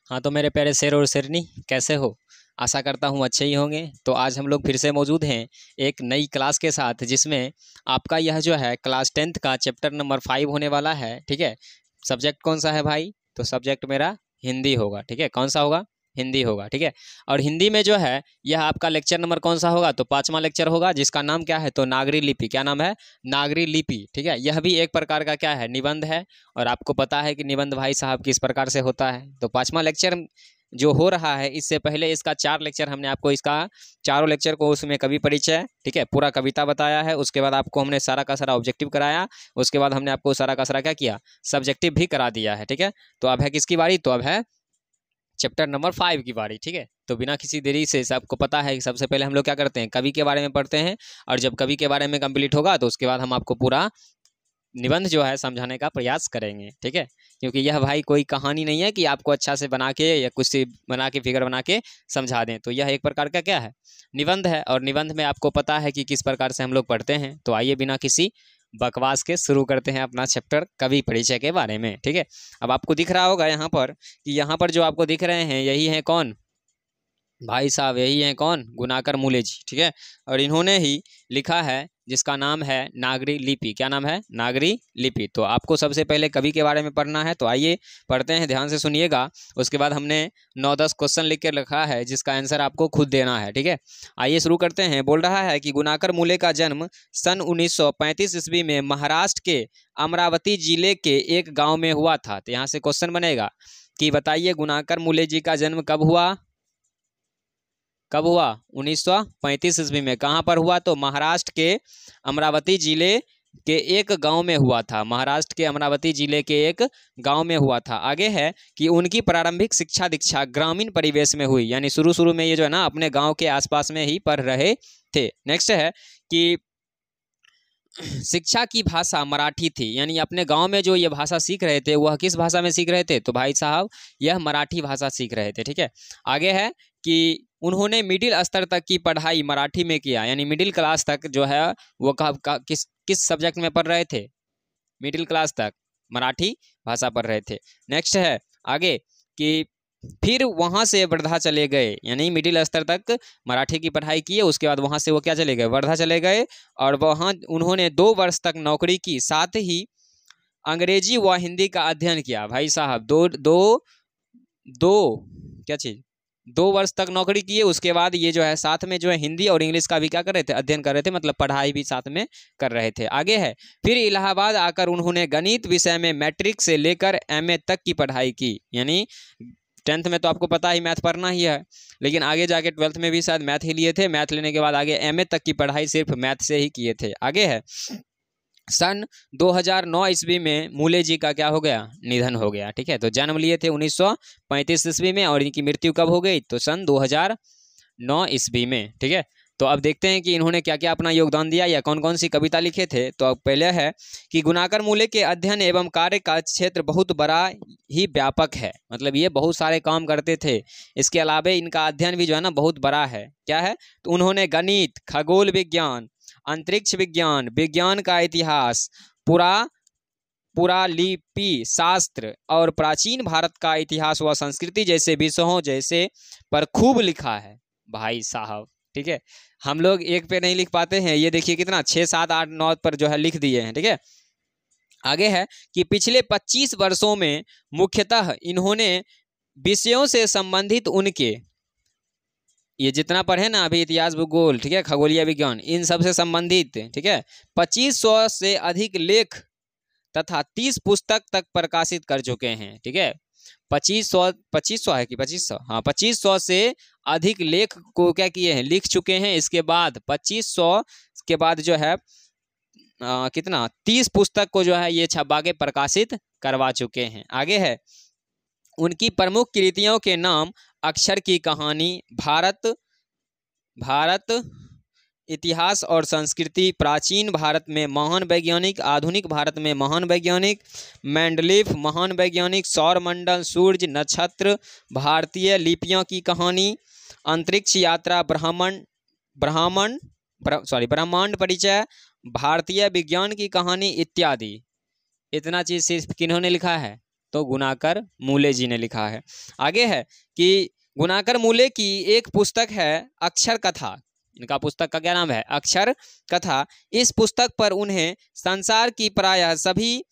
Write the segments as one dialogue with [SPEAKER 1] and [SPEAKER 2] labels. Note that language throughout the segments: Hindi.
[SPEAKER 1] हाँ तो मेरे प्यारे शेर और शेरनी, कैसे हो? आशा करता हूँ अच्छे ही होंगे। तो आज हम लोग फिर से मौजूद हैं एक नई क्लास के साथ, जिसमें आपका यह जो है क्लास 10th का चैप्टर नंबर 5 होने वाला है। ठीक है। सब्जेक्ट कौन सा है भाई? तो सब्जेक्ट मेरा हिंदी होगा। ठीक है, कौन सा होगा? हिंदी होगा। ठीक है। और हिंदी में जो है यह आपका लेक्चर नंबर कौन सा होगा? तो 5वां लेक्चर होगा, जिसका नाम क्या है? तो नागरी लिपि। क्या नाम है? नागरी लिपि। ठीक है। यह भी एक प्रकार का क्या है? निबंध है। और आपको पता है कि निबंध भाई साहब किस प्रकार से होता है। तो 5वां लेक्चर जो हो रहा है, इससे पहले इसका 4 लेक्चर हमने आपको इसका चारों लेक्चर को उसमें कवि परिचय, ठीक है, पूरा कविता बताया है। उसके बाद आपको हमने सारा का सारा ऑब्जेक्टिव कराया। उसके बाद हमने आपको सारा का सारा क्या किया? सब्जेक्टिव भी करा दिया है। ठीक है। तो अब है किसकी बारी? तो अब है चैप्टर नंबर 5 की बारी। ठीक है। तो बिना किसी देरी से, सबको पता है कि सबसे पहले हम लोग क्या करते हैं? कवि के बारे में पढ़ते हैं। और जब कवि के बारे में कंप्लीट होगा तो उसके बाद हम आपको पूरा निबंध जो है समझाने का प्रयास करेंगे। ठीक है। क्योंकि यह भाई कोई कहानी नहीं है कि आपको अच्छा से बना के या कुछ से बना के फिगर बना के समझा दें। तो यह एक प्रकार का क्या है? निबंध है। और निबंध में आपको पता है कि किस प्रकार से हम लोग पढ़ते हैं। तो आइए बिना किसी बकवास के शुरू करते हैं अपना चैप्टर कवि परिचय के बारे में। ठीक है। अब आपको दिख रहा होगा यहाँ पर कि यहाँ पर जो आपको दिख रहे हैं, यही है कौन भाई साहब? यही है कौन? गुनाकर मूले जी। ठीक है। और इन्होंने ही लिखा है, जिसका नाम है नागरी लिपि। क्या नाम है? नागरी लिपि। तो आपको सबसे पहले कवि के बारे में पढ़ना है। तो आइए पढ़ते हैं, ध्यान से सुनिएगा। उसके बाद हमने 9-10 क्वेश्चन लिख के रखा है, जिसका आंसर आपको खुद देना है। ठीक है। आइए शुरू करते हैं। बोल रहा है कि गुनाकर मूले का जन्म सन 1935 ईस्वी में महाराष्ट्र के अमरावती जिले के एक गाँव में हुआ था। तो यहाँ से क्वेश्चन बनेगा कि बताइए गुनाकर मूले जी का जन्म कब हुआ? कब हुआ? 1935 ईस्वी में। कहाँ पर हुआ? तो महाराष्ट्र के अमरावती जिले के एक गांव में हुआ था। महाराष्ट्र के अमरावती जिले के एक गांव में हुआ था। आगे है कि उनकी प्रारंभिक शिक्षा दीक्षा ग्रामीण परिवेश में हुई, यानी शुरू शुरू में ये जो है ना अपने गांव के आसपास में ही पढ़ रहे थे। नेक्स्ट है कि शिक्षा की भाषा मराठी थी, यानी अपने गांव में जो ये भाषा सीख रहे थे वह किस भाषा में सीख रहे थे? तो भाई साहब यह मराठी भाषा सीख रहे थे। ठीक है। आगे है कि उन्होंने मिडिल स्तर तक की पढ़ाई मराठी में किया, यानी मिडिल क्लास तक जो है वो किस किस सब्जेक्ट में पढ़ रहे थे? मिडिल क्लास तक मराठी भाषा पढ़ रहे थे। नेक्स्ट है आगे कि फिर वहाँ से वर्धा चले गए, यानी मिडिल स्तर तक मराठी की पढ़ाई की है। उसके बाद वहाँ से वो क्या चले गए? वर्धा चले गए। और वहाँ उन्होंने 2 वर्ष तक नौकरी की, साथ ही अंग्रेजी व हिंदी का अध्ययन किया। भाई साहब दो दो दो क्या चीज़? 2 वर्ष तक नौकरी किए। उसके बाद ये जो है साथ में जो है हिंदी और इंग्लिश का भी क्या कर रहे थे? अध्ययन कर रहे थे, मतलब पढ़ाई भी साथ में कर रहे थे। आगे है फिर इलाहाबाद आकर उन्होंने गणित विषय में मैट्रिक से लेकर एमए तक की पढ़ाई की, यानी 10th में तो आपको पता ही मैथ पढ़ना ही है, लेकिन आगे जाके 12th में भी शायद मैथ ही लिए थे। मैथ लेने के बाद आगे एमए तक की पढ़ाई सिर्फ मैथ से ही किए थे। आगे है सन 2009 ईस्वी में मूले जी का क्या हो गया? निधन हो गया। ठीक है। तो जन्म लिए थे 1935 ईस्वी में, और इनकी मृत्यु कब हो गई? तो सन 2009 ईस्वी में। ठीक है। तो अब देखते हैं कि इन्होंने क्या क्या अपना योगदान दिया या कौन कौन सी कविता लिखे थे। तो अब पहले है कि गुनाकर मूले के अध्ययन एवं कार्य का क्षेत्र बहुत बड़ा ही व्यापक है, मतलब ये बहुत सारे काम करते थे। इसके अलावा इनका अध्ययन भी जो है ना बहुत बड़ा है। क्या है? तो उन्होंने गणित, खगोल विज्ञान, अंतरिक्ष विज्ञान, विज्ञान का इतिहास, पुरालिपि शास्त्र और प्राचीन भारत का इतिहास व संस्कृति जैसे विषयों जैसे पर खूब लिखा है भाई साहब। ठीक है। हम लोग एक पे नहीं लिख पाते हैं, ये देखिए कितना 6, 7, 8, 9 पर जो है लिख दिए हैं। ठीक है। आगे है कि पिछले 25 वर्षों में मुख्यतः इन्होंने विषयों से संबंधित उनके ये जितना पढ़े ना अभी, इतिहास, भूगोल, ठीक है, खगोलीय विज्ञान, इन सब से संबंधित, ठीक है, 2500 से अधिक लेख तथा 30 पुस्तक तक प्रकाशित कर चुके हैं। ठीक है। 2500 है कि 2500? हाँ, 2500 से अधिक लेख को क्या किए हैं? लिख चुके हैं। इसके बाद 2500 के बाद जो है कितना 30 पुस्तक को जो है ये छपा के प्रकाशित करवा चुके हैं। आगे है उनकी प्रमुख कृतियों के नाम अक्षर की कहानी, भारत इतिहास और संस्कृति, प्राचीन भारत में महान वैज्ञानिक, आधुनिक भारत में महान वैज्ञानिक, मैंडलीफ महान वैज्ञानिक, सौरमंडल, सूर्य, नक्षत्र, भारतीय लिपियों की कहानी, अंतरिक्ष यात्रा, ब्रह्मांड परिचय, भारतीय विज्ञान की कहानी इत्यादि। इतना चीज सिर्फ किन्होंने लिखा है? तो गुणाकर मूले जी ने लिखा है। आगे है कि गुणाकर मूले की एक पुस्तक है अक्षर कथा। इनका पुस्तक का क्या नाम है? अक्षर कथा। इस पुस्तक पर उन्हें संसार की प्रायः सभी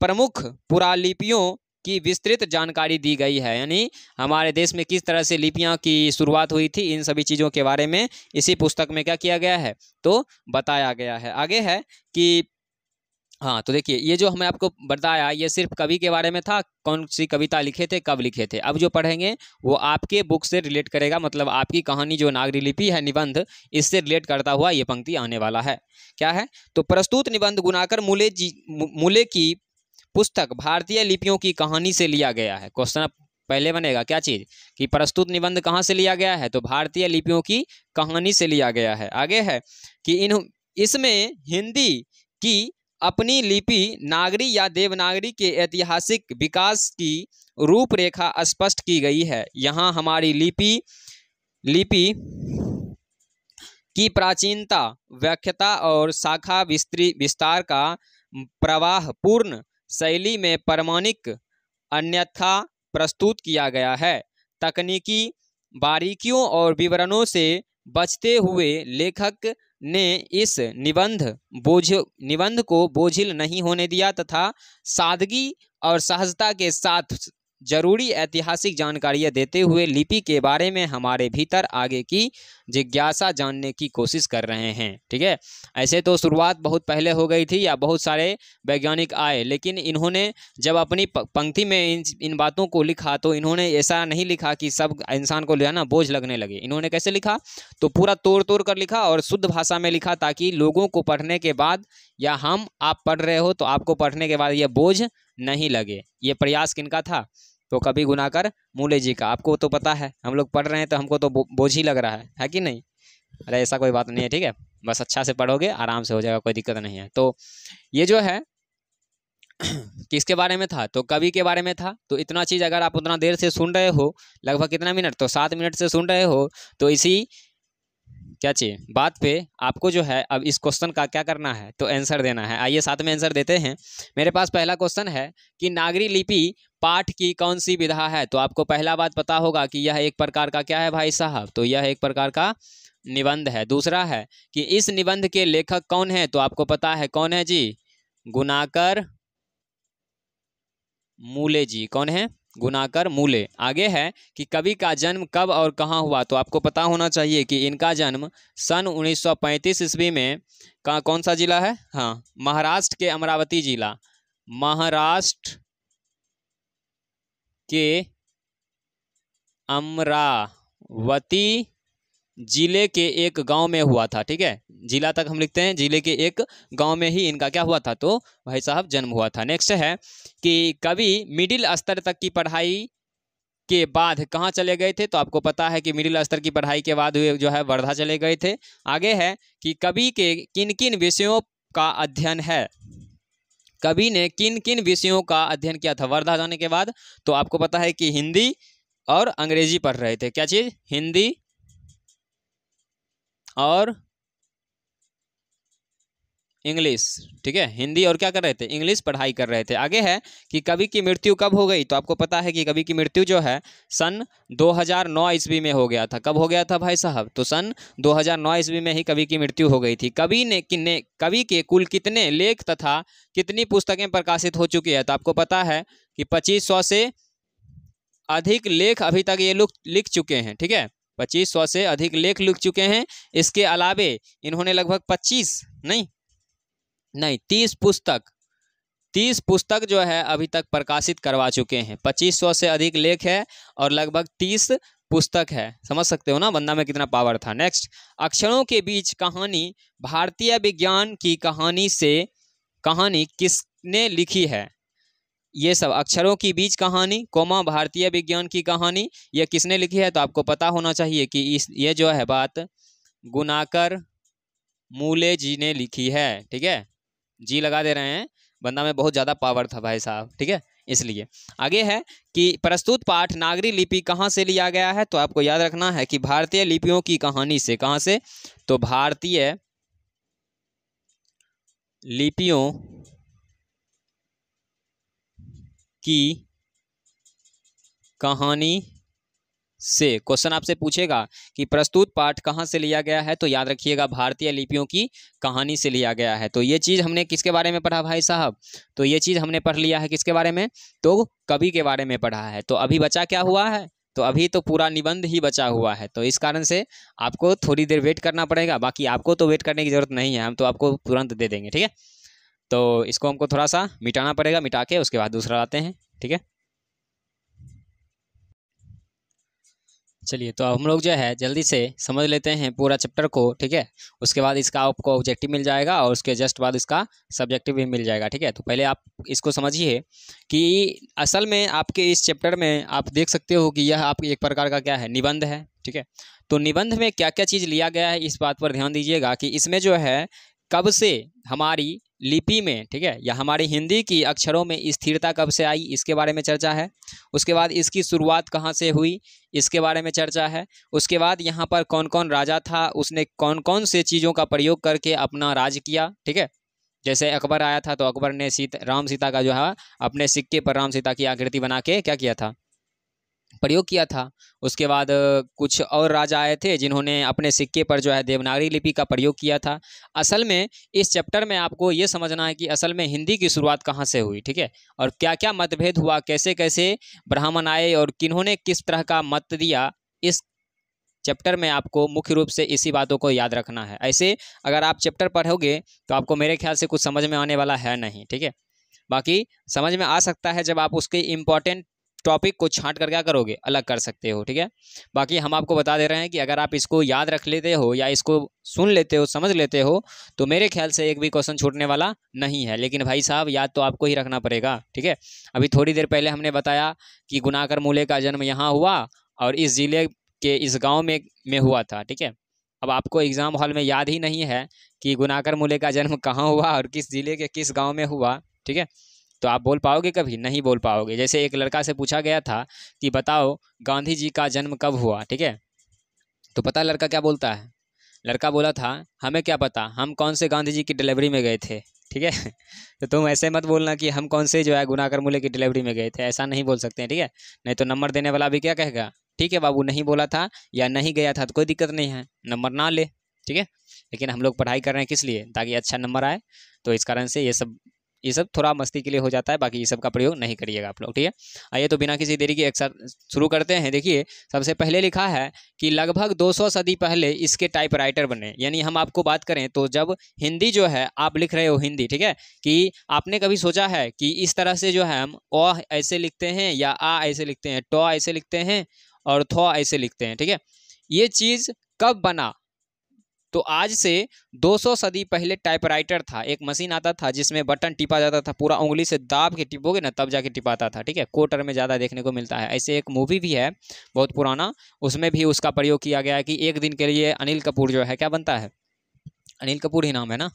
[SPEAKER 1] प्रमुख पुरालिपियों की विस्तृत जानकारी दी गई है। यानी हमारे देश में किस तरह से लिपियां की शुरुआत हुई थी, इन सभी चीज़ों के बारे में इसी पुस्तक में क्या किया गया है? तो बताया गया है। आगे है कि हाँ, तो देखिए ये जो हमें आपको बताया ये सिर्फ कवि के बारे में था, कौन सी कविता लिखे थे, कब लिखे थे। अब जो पढ़ेंगे वो आपके बुक से रिलेट करेगा, मतलब आपकी कहानी जो नागरी लिपि है, निबंध, इससे रिलेट करता हुआ ये पंक्ति आने वाला है। क्या है? तो प्रस्तुत निबंध गुणाकर मूले की पुस्तक भारतीय लिपियों की कहानी से लिया गया है। क्वेश्चन पहले बनेगा क्या चीज कि प्रस्तुत निबंध कहाँ से लिया गया है? तो भारतीय लिपियों की कहानी से लिया गया है। आगे है कि इसमें हिंदी की अपनी लिपि नागरी या देवनागरी के ऐतिहासिक विकास की रूपरेखा स्पष्ट की गई है। यहाँ हमारी लिपि की प्राचीनता, व्याख्याता और शाखा विस्तार का प्रवाह पूर्ण शैली में प्रमाणिक अन्यथा प्रस्तुत किया गया है। तकनीकी बारीकियों और विवरणों से बचते हुए लेखक ने इस निबंध को बोझिल नहीं होने दिया तथा सादगी और सहजता के साथ जरूरी ऐतिहासिक जानकारियां देते हुए लिपि के बारे में हमारे भीतर आगे की जिज्ञासा जानने की कोशिश कर रहे हैं। ठीक है, ऐसे तो शुरुआत बहुत पहले हो गई थी या बहुत सारे वैज्ञानिक आए, लेकिन इन्होंने जब अपनी पंक्ति में इन बातों को लिखा तो इन्होंने ऐसा नहीं लिखा कि सब इंसान को ना बोझ लगने लगे। इन्होंने कैसे लिखा? तो पूरा तोड़ तोड़ कर लिखा और शुद्ध भाषा में लिखा, ताकि लोगों को पढ़ने के बाद या आप पढ़ रहे हो तो आपको पढ़ने के बाद यह बोझ नहीं लगे। ये प्रयास किनका था? तो कवि गुणाकर मूले जी का। आपको तो पता है, हम लोग पढ़ रहे हैं तो हमको तो बोझ ही लग रहा है कि नहीं? अरे ऐसा कोई बात नहीं है। ठीक है, बस अच्छा से पढ़ोगे आराम से हो जाएगा, कोई दिक्कत नहीं है। तो ये जो है किसके बारे में था? तो कवि के बारे में था। तो इतना चीज़ अगर आप उतना देर से सुन रहे हो, लगभग कितना मिनट, तो 7 मिनट से सुन रहे हो, तो इसी क्या चाहिए बात पे आपको जो है अब इस क्वेश्चन का क्या करना है? तो आंसर देना है। आइए साथ में आंसर देते हैं। मेरे पास पहला क्वेश्चन है कि नागरी लिपि पाठ की कौन सी विधा है? तो आपको पहला बात पता होगा कि यह एक प्रकार का क्या है भाई साहब? तो यह एक प्रकार का निबंध है। दूसरा है कि इस निबंध के लेखक कौन है? तो आपको पता है कौन है जी? गुणाकर मूले जी। कौन है? गुणाकर मूले। आगे है कि कवि का जन्म कब और कहाँ हुआ? तो आपको पता होना चाहिए कि इनका जन्म सन 1935 ईस्वी में कौन सा जिला है? हाँ, महाराष्ट्र के अमरावती जिला, महाराष्ट्र के अमरावती जिले के एक गांव में हुआ था। ठीक है, जिला तक हम लिखते हैं, जिले के एक गांव में ही इनका क्या हुआ था? तो भाई साहब जन्म हुआ था। नेक्स्ट है कि कवि मिडिल स्तर तक की पढ़ाई के बाद कहाँ चले गए थे? तो आपको पता है कि मिडिल स्तर की पढ़ाई के बाद वे जो है वर्धा चले गए थे। आगे है कि कवि के किन किन विषयों का अध्ययन है? कवि ने किन किन विषयों का अध्ययन किया था वर्धा जाने के बाद? तो आपको पता है कि हिंदी और अंग्रेजी पढ़ रहे थे। क्या चीज? हिंदी और इंग्लिश। ठीक है, हिंदी और क्या कर रहे थे? इंग्लिश पढ़ाई कर रहे थे। आगे है कि कवि की मृत्यु कब हो गई? तो आपको पता है कि कवि की मृत्यु जो है सन 2009 ईस्वी में हो गया था। कब हो गया था भाई साहब? तो सन 2009 ईस्वी में ही कवि की मृत्यु हो गई थी। कवि के कुल कितने लेख तथा कितनी पुस्तकें प्रकाशित हो चुकी है? तो आपको पता है कि 2500 से अधिक लेख अभी तक ये लोग लिख चुके हैं। ठीक है, 2500 से अधिक लेख लिख चुके हैं। इसके अलावे इन्होंने लगभग 30 पुस्तक जो है अभी तक प्रकाशित करवा चुके हैं। 2500 से अधिक लेख है और लगभग 30 पुस्तक है। समझ सकते हो ना बंदा में कितना पावर था। नेक्स्ट, अक्षरों के बीच कहानी भारतीय विज्ञान की कहानी किसने लिखी है? ये सब अक्षरों की बीच कहानी कोमा भारतीय विज्ञान की कहानी ये किसने लिखी है? तो आपको पता होना चाहिए कि ये जो है बात गुणाकर मूले जी ने लिखी है। ठीक है, जी लगा दे रहे हैं, बंदा में बहुत ज़्यादा पावर था भाई साहब। ठीक है, इसलिए। आगे है कि प्रस्तुत पाठ नागरी लिपि कहाँ से लिया गया है? तो आपको याद रखना है कि भारतीय लिपियों की कहानी से। कहाँ से? तो भारतीय लिपियों की कहानी से क्वेश्चन आपसे पूछेगा कि प्रस्तुत पाठ कहाँ से लिया गया है, तो याद रखिएगा भारतीय लिपियों की कहानी से लिया गया है। तो ये चीज़ हमने किसके बारे में पढ़ा भाई साहब, तो ये चीज़ हमने पढ़ लिया है किसके बारे में, तो कवि के बारे में पढ़ा है। तो अभी बचा क्या हुआ है, तो अभी तो पूरा निबंध ही बचा हुआ है। तो इस कारण से आपको थोड़ी देर वेट करना पड़ेगा, बाकी आपको तो वेट करने की ज़रूरत नहीं है, हम तो आपको तुरंत दे देंगे, ठीक है। तो इसको हमको थोड़ा सा मिटाना पड़ेगा, मिटा के उसके बाद दूसरा लाते हैं, ठीक है। चलिए, तो हम लोग जो है जल्दी से समझ लेते हैं पूरा चैप्टर को, ठीक है। उसके बाद इसका आपको ऑब्जेक्टिव मिल जाएगा और उसके जस्ट बाद इसका सब्जेक्टिव भी मिल जाएगा, ठीक है। तो पहले आप इसको समझिए कि असल में आपके इस चैप्टर में आप देख सकते हो कि यह आप एक प्रकार का क्या है, निबंध है, ठीक है। तो निबंध में क्या क्या चीज़ लिया गया है इस बात पर ध्यान दीजिएगा कि इसमें जो है कब से हमारी लिपि में, ठीक है, या हमारी हिंदी की अक्षरों में स्थिरता कब से आई, इसके बारे में चर्चा है। उसके बाद इसकी शुरुआत कहाँ से हुई, इसके बारे में चर्चा है। उसके बाद यहाँ पर कौन कौन राजा था, उसने कौन कौन से चीज़ों का प्रयोग करके अपना राज किया, ठीक है। जैसे अकबर आया था तो अकबर ने राम सीता का जो है अपने सिक्के पर राम सीता की आकृति बना के क्या किया था, प्रयोग किया था। उसके बाद कुछ और राजा आए थे जिन्होंने अपने सिक्के पर जो है देवनागरी लिपि का प्रयोग किया था। असल में इस चैप्टर में आपको ये समझना है कि असल में हिंदी की शुरुआत कहाँ से हुई, ठीक है, और क्या क्या मतभेद हुआ, कैसे कैसे ब्राह्मण आए और किन्होंने किस तरह का मत दिया। इस चैप्टर में आपको मुख्य रूप से इसी बातों को याद रखना है। ऐसे अगर आप चैप्टर पढ़ोगे तो आपको मेरे ख्याल से कुछ समझ में आने वाला है नहीं, ठीक है। बाकी समझ में आ सकता है जब आप उसके इम्पोर्टेंट टॉपिक को छांट कर क्या करोगे, अलग कर सकते हो, ठीक है। बाकी हम आपको बता दे रहे हैं कि अगर आप इसको याद रख लेते हो या इसको सुन लेते हो, समझ लेते हो, तो मेरे ख्याल से एक भी क्वेश्चन छूटने वाला नहीं है। लेकिन भाई साहब याद तो आपको ही रखना पड़ेगा, ठीक है। अभी थोड़ी देर पहले हमने बताया कि गुनाकर मूले का जन्म यहाँ हुआ और इस जिले के इस गाँव में हुआ था, ठीक है। अब आपको एग्जाम हॉल में याद ही नहीं है कि गुनाकर मूले का जन्म कहाँ हुआ और किस जिले के किस गाँव में हुआ, ठीक है। तो आप बोल पाओगे, कभी नहीं बोल पाओगे। जैसे एक लड़का से पूछा गया था कि बताओ गांधी जी का जन्म कब हुआ, ठीक है। तो पता लड़का क्या बोलता है, लड़का बोला था हमें क्या पता, हम कौन से गांधी जी की डिलीवरी में गए थे, ठीक है। तो तुम ऐसे मत बोलना कि हम कौन से जो है गुनाकर मूले की डिलीवरी में गए थे, ऐसा नहीं बोल सकते हैं, ठीक है। नहीं तो नंबर देने वाला भी क्या कहेगा, ठीक है बाबू नहीं बोला था या नहीं गया था तो कोई दिक्कत नहीं है, नंबर ना ले, ठीक है। लेकिन हम लोग पढ़ाई कर रहे हैं किस लिए, ताकि अच्छा नंबर आए। तो इस कारण से ये सब थोड़ा मस्ती के लिए हो जाता है, बाकी ये सब का प्रयोग नहीं करिएगा आप लोग, ठीक है। आइए तो बिना किसी देरी के एक साथ शुरू करते हैं। देखिए सबसे पहले लिखा है कि लगभग 200 सदी पहले इसके टाइपराइटर बने। यानी हम आपको बात करें तो जब हिंदी जो है आप लिख रहे हो हिंदी, ठीक है, कि आपने कभी सोचा है कि इस तरह से जो है हम अ ऐसे लिखते हैं या आ ऐसे लिखते हैं, ट ऐसे लिखते हैं और थ ऐसे लिखते हैं, ठीक है। ये चीज़ कब बना, तो आज से 200 सदी पहले टाइपराइटर था, एक मशीन आता था जिसमें बटन टिपा जाता था, पूरा उंगली से दाब के टिपोगे ना तब जाके टिपाता था, ठीक है। कोटर में ज़्यादा देखने को मिलता है। ऐसे एक मूवी भी है बहुत पुराना, उसमें भी उसका प्रयोग किया गया है कि एक दिन के लिए अनिल कपूर जो है क्या बनता है, अनिल कपूर ही नाम है ना,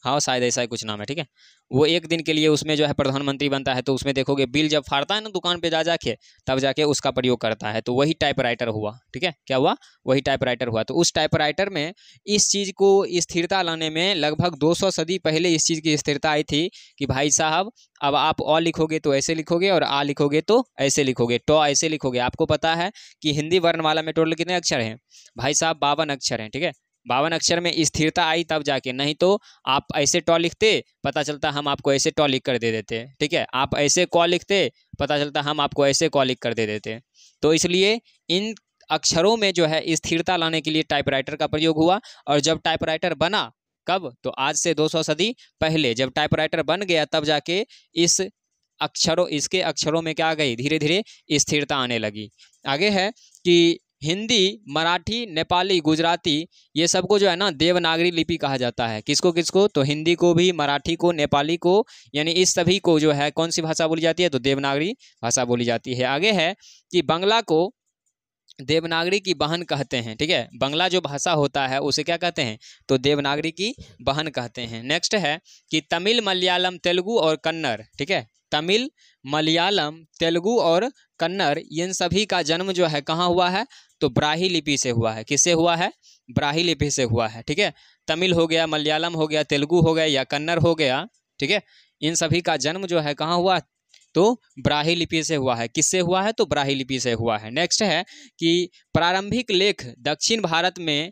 [SPEAKER 1] हाँ शायद ऐसा ही कुछ नाम है, ठीक है। वो एक दिन के लिए उसमें जो है प्रधानमंत्री बनता है। तो उसमें देखोगे बिल जब फाड़ता है ना दुकान पे जा जाके, तब जाके उसका प्रयोग करता है। तो वही टाइपराइटर हुआ, ठीक है। क्या हुआ, वही टाइपराइटर हुआ। तो उस टाइपराइटर में इस चीज़ को स्थिरता लाने में लगभग 200 सदी पहले इस चीज़ की स्थिरता आई थी कि भाई साहब अब आप अ लिखोगे तो ऐसे लिखोगे और आ लिखोगे तो ऐसे लिखोगे, ट ऐसे लिखोगे। आपको पता है कि हिंदी वर्णमाला में टोटल कितने अक्षर हैं भाई साहब, 52 अक्षर हैं, ठीक है। 52 अक्षर में स्थिरता आई तब जाके, नहीं तो आप ऐसे ट लिखते पता चलता हम आपको ऐसे ट लिख कर दे देते, ठीक है। आप ऐसे क लिखते पता चलता हम आपको ऐसे क लिख कर दे देते। तो इसलिए इन अक्षरों में जो है स्थिरता लाने के लिए टाइपराइटर का प्रयोग हुआ। और जब टाइपराइटर बना कब, तो आज से 200 सदी पहले जब टाइपराइटर बन गया तब जाके इसके अक्षरों में क्या आ गई, धीरे धीरे स्थिरता आने लगी। आगे है कि हिंदी, मराठी, नेपाली, गुजराती ये सबको जो है ना देवनागरी लिपि कहा जाता है। किसको किसको, तो हिंदी को भी, मराठी को, नेपाली को, यानी इस सभी को जो है कौन सी भाषा बोली जाती है, तो देवनागरी भाषा बोली जाती है। आगे है कि बंगला को देवनागरी की बहन कहते हैं, ठीक है। बंगला जो भाषा होता है उसे क्या कहते हैं, तो देवनागरी की बहन कहते हैं। नेक्स्ट है कि तमिल, मलयालम, तेलुगु और कन्नड़, ठीक है। तमिल, मलयालम, तेलुगु और कन्नड़ इन सभी का जन्म जो है कहाँ हुआ है, तो ब्राही लिपि से हुआ है। किससे हुआ है, ब्राही लिपि से हुआ है, ठीक है। तमिल हो गया, मलयालम हो गया, तेलुगु हो गया या कन्नड़ हो गया, ठीक है। इन सभी का जन्म जो है कहाँ हुआ, तो ब्राह्मी लिपि से हुआ है। किससे हुआ है? तो ब्राह्मी लिपि से हुआ है। नेक्स्ट है कि प्रारंभिक लेख दक्षिण भारत में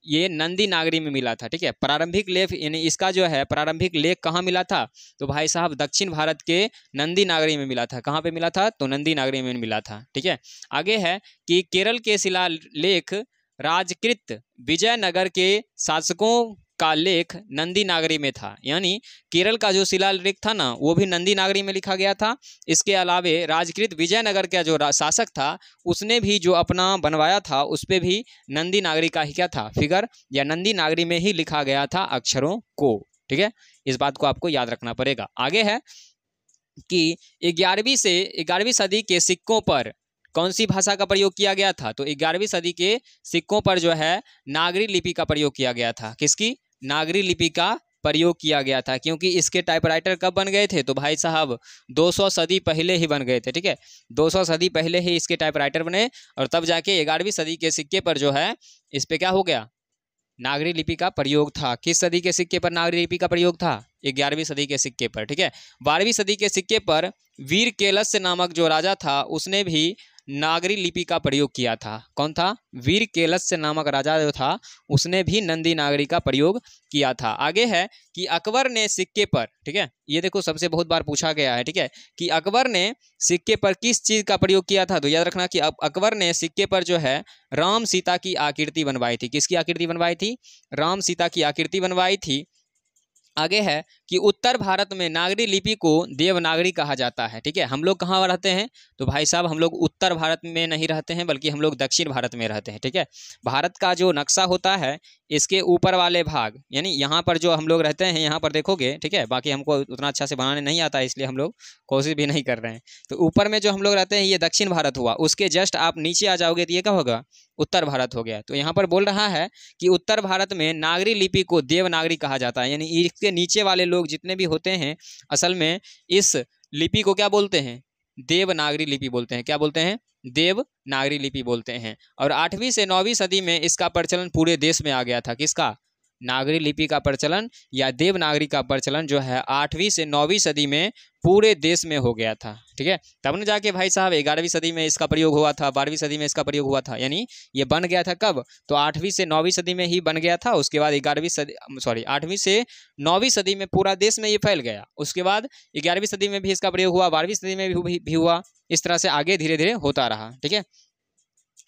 [SPEAKER 1] ये नंदी नागरी में मिला था। ठीक है, प्रारंभिक लेख यानी इसका जो है प्रारंभिक लेख कहाँ मिला था? तो भाई साहब दक्षिण भारत के नंदी नागरी में मिला था। कहाँ पे मिला था? तो नंदी नागरी में मिला था। ठीक है, आगे है कि केरल के शिलालेख राजकृत विजयनगर के शासकों का लेख नंदी नागरी में था। यानी केरल का जो शिलालेख था ना वो भी नंदी नागरी में लिखा गया था। इसके अलावे राजकृत विजयनगर का जो शासक था उसने भी जो अपना बनवाया था उस पर भी नंदी नागरी का ही क्या था? फिगर या नंदी नागरी में ही लिखा गया था अक्षरों को। ठीक है, इस बात को आपको याद रखना पड़ेगा। आगे है कि 11वीं सदी के सिक्कों पर कौन सी भाषा का प्रयोग किया गया था? तो 11वीं सदी के सिक्कों पर जो है नागरी लिपि का प्रयोग किया गया था। किसकी? नागरी लिपि का प्रयोग किया गया था। क्योंकि इसके टाइपराइटर कब बन गए थे? तो भाई साहब 200 सदी पहले ही बन गए थे। ठीक है, 200 सदी पहले ही इसके टाइपराइटर बने और तब जाके 11वीं सदी के सिक्के पर जो है इस पे क्या हो गया? नागरी लिपि का प्रयोग था। किस सदी के सिक्के पर नागरी लिपि का प्रयोग था? 11वीं सदी के सिक्के पर। ठीक है, 12वीं सदी के सिक्के पर वीर केलस्य नामक जो राजा था उसने भी नागरी लिपि का प्रयोग किया था। कौन था? वीर केलस्य नामक राजा जो था उसने भी नंदी नागरी का प्रयोग किया था। आगे है कि अकबर ने सिक्के पर, ठीक है, ये देखो सबसे बहुत बार पूछा गया है। ठीक है, कि अकबर ने सिक्के पर किस चीज का प्रयोग किया था? तो याद रखना कि अकबर ने सिक्के पर जो है राम सीता की आकृति बनवाई थी। किसकी आकृति बनवाई थी? राम सीता की आकृति बनवाई थी। आगे है कि उत्तर भारत में नागरी लिपि को देवनागरी कहा जाता है। ठीक है, हम लोग कहाँ रहते हैं? तो भाई साहब हम लोग उत्तर भारत में नहीं रहते हैं बल्कि हम लोग दक्षिण भारत में रहते हैं। ठीक है, भारत का जो नक्शा होता है इसके ऊपर वाले भाग यानी यहाँ पर जो हम लोग रहते हैं यहाँ पर देखोगे। ठीक है, बाकी हमको उतना अच्छा से बनाने नहीं आता इसलिए हम लोग कोशिश भी नहीं कर रहे हैं। तो ऊपर में जो हम लोग रहते हैं ये दक्षिण भारत हुआ, उसके जस्ट आप नीचे आ जाओगे तो ये क्या होगा? उत्तर भारत हो गया। तो यहाँ पर बोल रहा है कि उत्तर भारत में नागरी लिपि को देवनागरी कहा जाता है। यानी इसके नीचे वाले लोग जितने भी होते हैं असल में इस लिपि को क्या बोलते हैं? देवनागरी लिपि बोलते हैं। क्या बोलते हैं? देवनागरी लिपि बोलते हैं। और 8वीं से 9वीं सदी में इसका प्रचलन पूरे देश में आ गया था। किसका? नागरी लिपि का प्रचलन या देवनागरी का प्रचलन जो है 8वीं से 9वीं सदी में पूरे देश में हो गया था। ठीक है, तब न जाके भाई साहब 11वीं सदी में इसका प्रयोग हुआ था, 12वीं सदी में इसका प्रयोग हुआ था। यानी ये बन गया था कब? तो 8वीं से 9वीं सदी में ही बन गया था। उसके बाद 8वीं से 9वीं सदी में पूरा देश में ये फैल गया। उसके बाद 11वीं सदी में भी इसका प्रयोग हुआ, 12वीं सदी में भी हुआ। इस तरह से आगे धीरे धीरे होता रहा। ठीक है,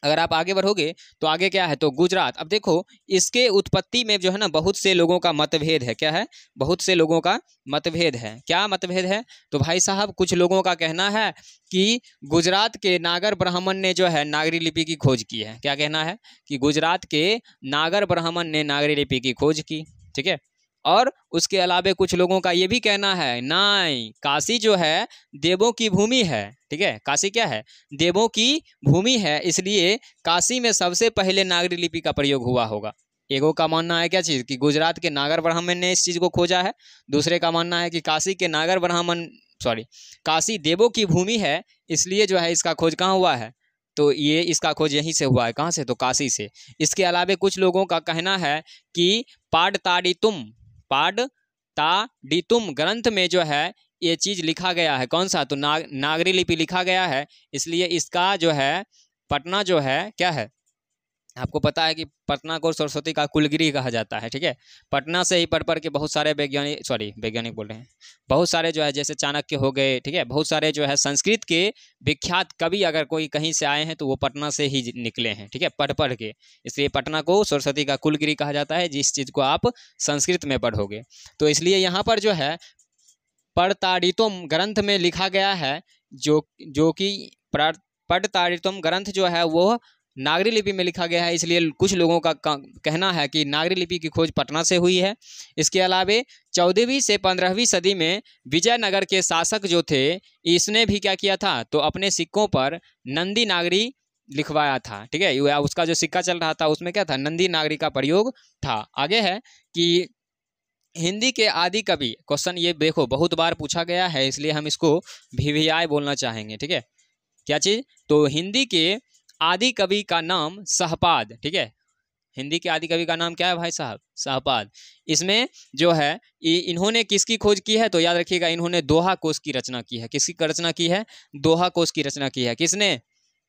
[SPEAKER 1] अगर आप आगे बढ़ोगे तो आगे क्या है? तो गुजरात। अब देखो इसके उत्पत्ति में जो है ना बहुत से लोगों का मतभेद है। क्या है? बहुत से लोगों का मतभेद है। क्या मतभेद है? तो भाई साहब कुछ लोगों का कहना है कि गुजरात के नागर ब्राह्मण ने जो है नागरी लिपि की खोज की है। क्या कहना है? कि गुजरात के नागर ब्राह्मण ने नागरी लिपि की खोज की। ठीक है, और उसके अलावे कुछ लोगों का ये भी कहना है नहीं, काशी जो है देवों की भूमि है। ठीक है, काशी क्या है? देवों की भूमि है, इसलिए काशी में सबसे पहले नागरी लिपि का प्रयोग हुआ होगा। एगो का मानना है क्या चीज़? कि गुजरात के नागर ब्राह्मण ने इस चीज़ को खोजा है। दूसरे का मानना है कि काशी के नागर ब्राह्मण काशी देवों की भूमि है इसलिए जो है इसका खोज कहाँ हुआ है? तो ये इसका खोज यहीं से हुआ है। कहाँ से? तो काशी से। इसके अलावे कुछ लोगों का कहना है कि पाडताड़ितुम ग्रंथ में जो है ये चीज़ लिखा गया है। कौन सा? तो नागरी लिपि लिखा गया है, इसलिए इसका जो है पटना जो है क्या है? आपको पता है कि पटना को सरस्वती का कुलगिरी कहा जाता है। ठीक है, पटना से ही पढ़ के बहुत सारे वैज्ञानिक बोल रहे हैं, बहुत सारे जो है जैसे चाणक्य हो गए। ठीक है, बहुत सारे जो है संस्कृत के विख्यात कवि अगर कोई कहीं से आए हैं तो वो पटना से ही निकले हैं। ठीक है, पढ़ के, इसलिए पटना को सरस्वती का कुलगिरी कहा जाता है जिस चीज़ को आप संस्कृत में पढ़ोगे। तो इसलिए यहाँ पर जो है पाडताड़ितुम ग्रंथ में लिखा गया है जो कि पाडताड़ितुम ग्रंथ जो है वो नागरी लिपि में लिखा गया है, इसलिए कुछ लोगों का कहना है कि नागरी लिपि की खोज पटना से हुई है। इसके अलावे 14वीं से 15वीं सदी में विजयनगर के शासक जो थे इसने भी क्या किया था? तो अपने सिक्कों पर नंदी नागरी लिखवाया था। ठीक है, उसका जो सिक्का चल रहा था उसमें क्या था? नंदी नागरी का प्रयोग था। आगे है कि हिंदी के आदि कवि, क्वेश्चन ये देखो बहुत बार पूछा गया है इसलिए हम इसको VVI बोलना चाहेंगे। ठीक है, क्या चीज़? तो हिंदी के आदि कवि का नाम सहपाद। ठीक है, हिंदी के आदि कवि का नाम क्या है भाई साहब? शाहपाद। इसमें जो है इन्होंने किसकी खोज की है? तो याद रखिएगा, इन्होंने दोहा कोश की रचना की है। किसकी रचना की है? दोहा कोश की रचना की है। किसने?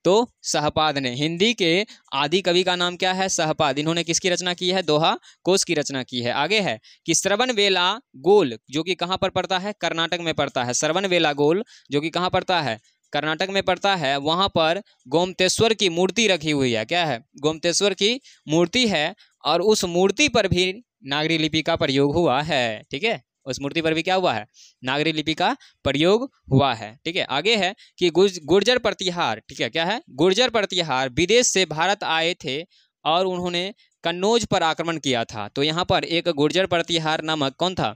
[SPEAKER 1] तो शाहपाद ने। हिंदी के आदि कवि का नाम क्या है? शाहपाद। इन्होंने किसकी रचना की है? दोहा कोश की रचना की है। आगे है कि श्रवणबेलागोल, जो कि कहाँ पर पड़ता है? कर्नाटक में पड़ता है। श्रवणबेलागोल जो कि कहाँ पड़ता है? कर्नाटक में पड़ता है। वहाँ पर गोमतेश्वर की मूर्ति रखी हुई है। क्या है? गोमतेश्वर की मूर्ति है, और उस मूर्ति पर भी नागरी लिपि का प्रयोग हुआ है। ठीक है, उस मूर्ति पर भी क्या हुआ है? नागरी लिपि का प्रयोग हुआ है। ठीक है, आगे है कि गुर्जर प्रतिहार। ठीक है, क्या है? गुर्जर प्रतिहार विदेश से भारत आए थे और उन्होंने कन्नौज पर आक्रमण किया था। तो यहाँ पर एक गुर्जर प्रतिहार नामक कौन था?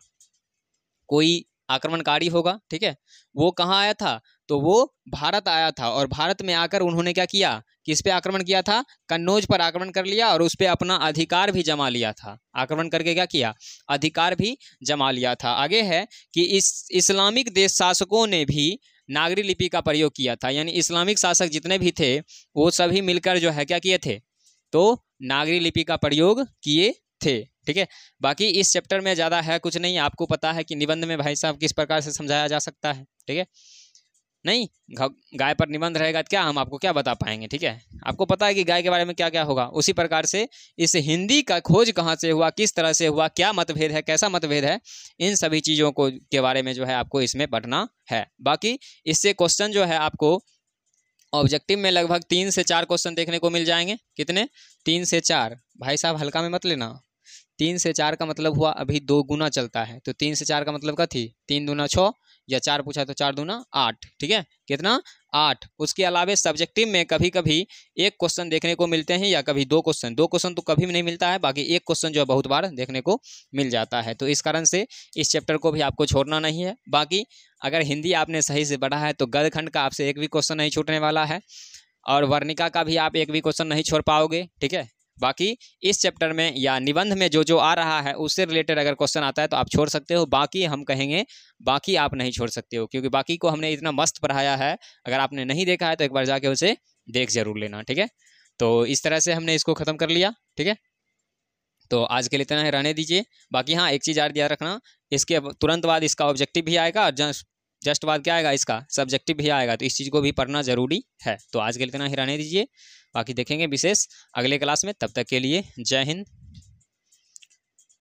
[SPEAKER 1] कोई आक्रमणकारी होगा। ठीक है, वो कहाँ आया था? तो वो भारत आया था, और भारत में आकर उन्होंने क्या किया? किस पे आक्रमण किया था? कन्नौज पर आक्रमण कर लिया, और उस पे अपना अधिकार भी जमा लिया था। आक्रमण करके क्या किया? अधिकार भी जमा लिया था। आगे है कि इस इस्लामिक देश शासकों ने भी नागरी लिपि का प्रयोग किया था। यानी इस्लामिक शासक जितने भी थे वो सभी मिलकर जो है क्या किए थे? तो नागरी लिपि का प्रयोग किए थे। ठीक है, बाकी इस चैप्टर में ज़्यादा है कुछ नहीं। आपको पता है कि निबंध में भाई साहब किस प्रकार से समझाया जा सकता है। ठीक है, नहीं गाय पर निबंध रहेगा तो क्या हम आपको क्या बता पाएंगे। ठीक है, आपको पता है कि गाय के बारे में क्या क्या होगा। उसी प्रकार से इस हिंदी का खोज कहाँ से हुआ, किस तरह से हुआ, क्या मतभेद है, कैसा मतभेद है, इन सभी चीज़ों को के बारे में जो है आपको इसमें पढ़ना है। बाकी इससे क्वेश्चन जो है आपको ऑब्जेक्टिव में लगभग 3 से 4 क्वेश्चन देखने को मिल जाएंगे। कितने? 3 से 4। भाई साहब हल्का में मत लेना। 3 से 4 का मतलब हुआ अभी 2 गुना चलता है, तो 3 से 4 का मतलब क्या थी? 3 दूना 6, या 4 पूछा तो 4 दूना 8। ठीक है, कितना? 8। उसके अलावे सब्जेक्टिव में कभी कभी एक क्वेश्चन देखने को मिलते हैं, या कभी 2 क्वेश्चन। 2 क्वेश्चन तो कभी नहीं मिलता है, बाकी एक क्वेश्चन जो है बहुत बार देखने को मिल जाता है। तो इस कारण से इस चैप्टर को भी आपको छोड़ना नहीं है। बाकी अगर हिंदी आपने सही से पढ़ा है तो गद्य खंड का आपसे एक भी क्वेश्चन नहीं छूटने वाला है, और वर्णिका का भी आप एक भी क्वेश्चन नहीं छोड़ पाओगे। ठीक है, बाकी इस चैप्टर में या निबंध में जो जो आ रहा है उससे रिलेटेड अगर क्वेश्चन आता है तो आप छोड़ सकते हो। बाकी हम कहेंगे बाकी आप नहीं छोड़ सकते हो, क्योंकि बाकी को हमने इतना मस्त पढ़ाया है। अगर आपने नहीं देखा है तो एक बार जाके उसे देख जरूर लेना। ठीक है, तो इस तरह से हमने इसको ख़त्म कर लिया। ठीक है, तो आज के लिए इतना ही रहने दीजिए। बाकी हाँ, एक चीज़ याद रखना, इसके तुरंत बाद इसका ऑब्जेक्टिव भी आएगा, और जस्ट बाद क्या आएगा? इसका सब्जेक्टिव भी आएगा। तो इस चीज़ को भी पढ़ना ज़रूरी है। तो आज के लिए इतना ही रहने दीजिए, बाकी देखेंगे विशेष अगले क्लास में। तब तक के लिए जय हिंद,